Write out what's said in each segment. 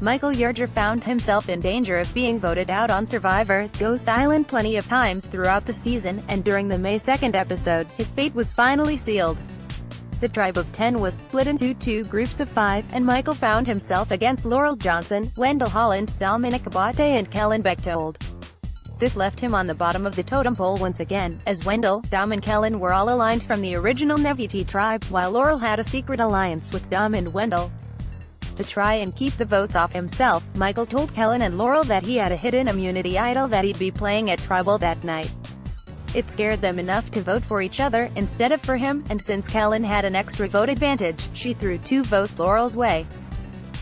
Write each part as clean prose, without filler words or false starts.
Michael Yerger found himself in danger of being voted out on Survivor Ghost Island plenty of times throughout the season, and during the May 2nd episode, his fate was finally sealed. The tribe of 10 was split into 2 groups of 5, and Michael found himself against Laurel Johnson, Wendell Holland, Domenick, Abbate and Kellyn Bechtold. This left him on the bottom of the totem pole once again, as Wendell, Dom and Kellyn were all aligned from the original Naviti tribe, while Laurel had a secret alliance with Dom and Wendell. To try and keep the votes off himself, Michael told Kellyn and Laurel that he had a hidden immunity idol that he'd be playing at Tribal that night. It scared them enough to vote for each other, instead of for him, and since Kellyn had an extra vote advantage, she threw 2 votes Laurel's way.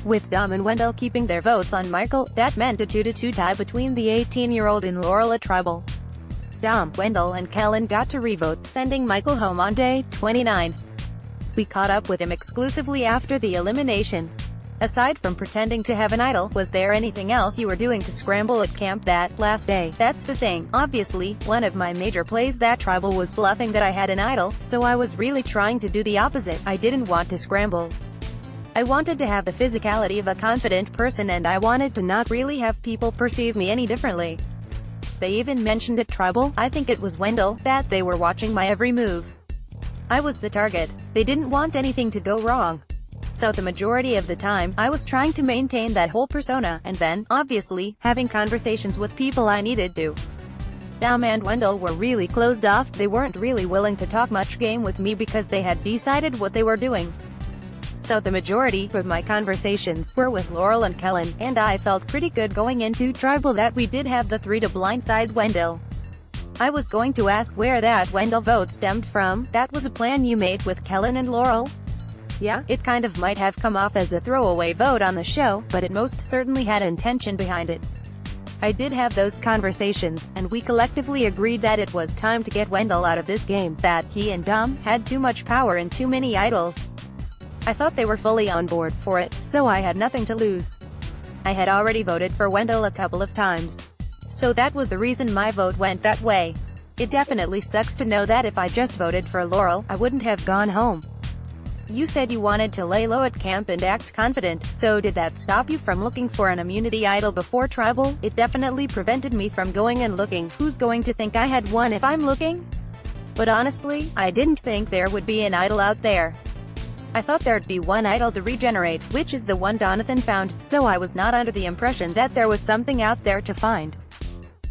With Dom and Wendell keeping their votes on Michael, that meant a 2-2 tie between the 18-year-old and Laurel at Tribal. Dom, Wendell and Kellyn got to revote, sending Michael home on day 29. We caught up with him exclusively after the elimination. Aside from pretending to have an idol, was there anything else you were doing to scramble at camp that last day? That's the thing. Obviously, one of my major plays that Tribal was bluffing that I had an idol, so I was really trying to do the opposite. I didn't want to scramble. I wanted to have the physicality of a confident person, and I wanted to not really have people perceive me any differently. They even mentioned at Tribal, I think it was Wendell, that they were watching my every move. I was the target. They didn't want anything to go wrong. So the majority of the time, I was trying to maintain that whole persona, and then, obviously, having conversations with people I needed to. Dom and Wendell were really closed off. They weren't really willing to talk much game with me because they had decided what they were doing. So the majority of my conversations were with Laurel and Kellyn, and I felt pretty good going into Tribal that we did have the 3 to blindside Wendell. I was going to ask where that Wendell vote stemmed from. That was a plan you made with Kellyn and Laurel? Yeah, it kind of might have come off as a throwaway vote on the show, but it most certainly had intention behind it. I did have those conversations, and we collectively agreed that it was time to get Wendell out of this game, that he and Dom had too much power and too many idols. I thought they were fully on board for it, so I had nothing to lose. I had already voted for Wendell a couple of times. So that was the reason my vote went that way. It definitely sucks to know that if I just voted for Laurel, I wouldn't have gone home. You said you wanted to lay low at camp and act confident, so did that stop you from looking for an immunity idol before Tribal? It definitely prevented me from going and looking. Who's going to think I had one if I'm looking? But honestly, I didn't think there would be an idol out there. I thought there'd be one idol to regenerate, which is the one Donathan found, so I was not under the impression that there was something out there to find.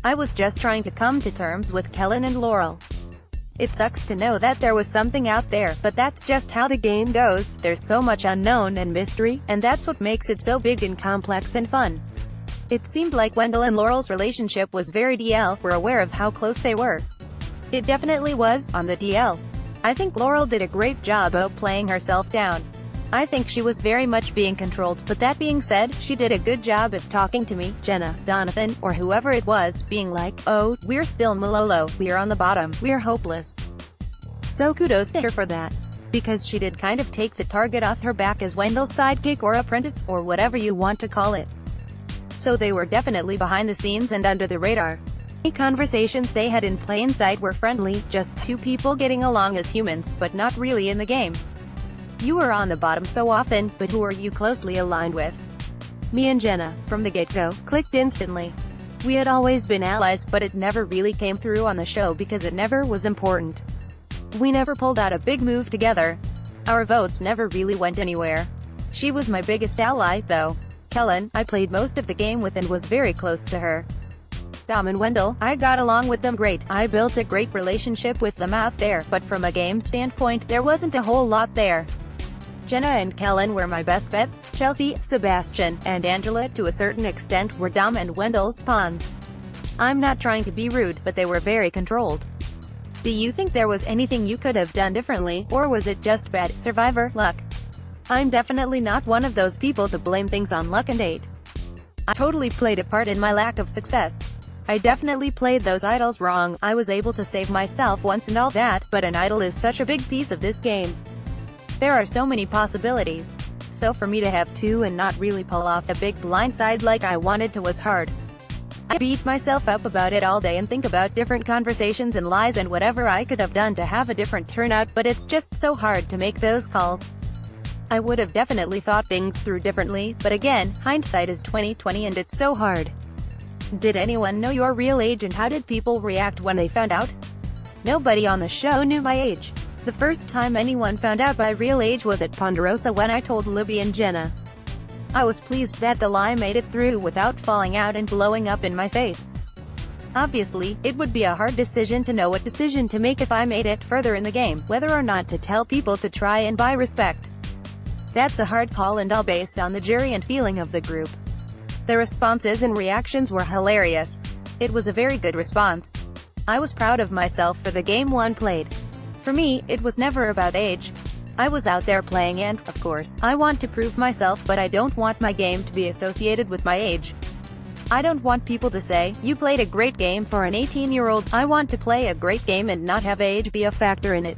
I was just trying to come to terms with Kellyn and Laurel. It sucks to know that there was something out there, but that's just how the game goes. There's so much unknown and mystery, and that's what makes it so big and complex and fun. It seemed like Wendell and Laurel's relationship was very DL, we're aware of how close they were. It definitely was, on the DL. I think Laurel did a great job of playing herself down. I think she was very much being controlled, but that being said, she did a good job of talking to me, Jenna, Donathan, or whoever it was, being like, oh, we're still Malolo, we're on the bottom, we're hopeless. So kudos to her for that. Because she did kind of take the target off her back as Wendell's sidekick or apprentice, or whatever you want to call it. So they were definitely behind the scenes and under the radar. The conversations they had in plain sight were friendly, just 2 people getting along as humans, but not really in the game. You were on the bottom so often, but who are you closely aligned with? Me and Jenna, from the get-go, clicked instantly. We had always been allies, but it never really came through on the show because it never was important. We never pulled out a big move together. Our votes never really went anywhere. She was my biggest ally, though. Kellyn, I played most of the game with and was very close to her. Dom and Wendell, I got along with them great. I built a great relationship with them out there, but from a game standpoint, there wasn't a whole lot there. Jenna and Kellyn were my best bets. Chelsea, Sebastian, and Angela to a certain extent were Dom and Wendell's pawns. I'm not trying to be rude, but they were very controlled. Do you think there was anything you could have done differently, or was it just bad Survivor luck? I'm definitely not one of those people to blame things on luck and fate. I totally played a part in my lack of success. I definitely played those idols wrong. I was able to save myself once and all that, but an idol is such a big piece of this game. There are so many possibilities. So for me to have 2 and not really pull off a big blindside like I wanted to was hard. I beat myself up about it all day and think about different conversations and lies and whatever I could have done to have a different turnout, but it's just so hard to make those calls. I would have definitely thought things through differently, but again, hindsight is 20/20 and it's so hard. Did anyone know your real age and how did people react when they found out? Nobody on the show knew my age. The first time anyone found out my real age was at Ponderosa when I told Libby and Jenna. I was pleased that the lie made it through without falling out and blowing up in my face. Obviously, it would be a hard decision to know what decision to make if I made it further in the game, whether or not to tell people to try and buy respect. That's a hard call and all based on the jury and feeling of the group. The responses and reactions were hilarious. It was a very good response. I was proud of myself for the game one played. For me, it was never about age. I was out there playing and, of course, I want to prove myself but I don't want my game to be associated with my age. I don't want people to say, you played a great game for an 18-year-old. I want to play a great game and not have age be a factor in it.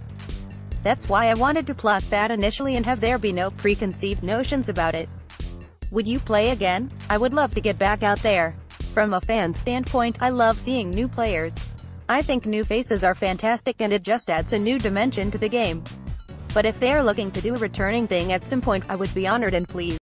That's why I wanted to plot that initially and have there be no preconceived notions about it. Would you play again? I would love to get back out there. From a fan standpoint, I love seeing new players. I think new faces are fantastic and it just adds a new dimension to the game. But if they're looking to do a returning thing at some point, I would be honored and pleased.